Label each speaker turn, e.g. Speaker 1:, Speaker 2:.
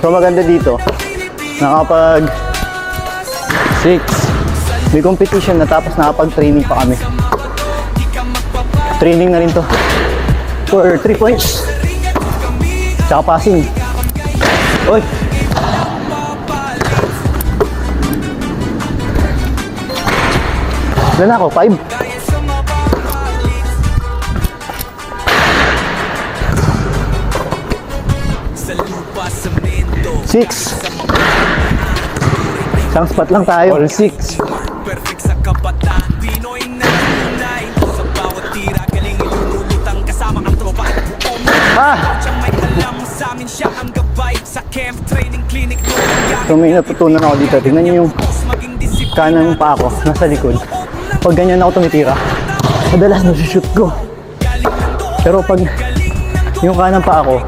Speaker 1: So maganda dito, nakapag 6, may competition na tapos nakapag-training pa kami. Training na rin to for 3 points tsaka passing. Oy! Ilan ako? 5? Six. Isang spot lang tayo. All 6.
Speaker 2: Perfect sa kabataan, Pinoy na tunay. Sa bawat tira, galing ilulutang kasama ang tropa. Siyang may alam sa amin, siya ang gabay. Sa camp, training, clinic,
Speaker 1: so may natutunan ako dito. Tingnan nyo yung kanang pa ako, nasa likod. Pag ganyan ako tumitira, madalas nasushoot ko. Pero pag yung kanang pa ako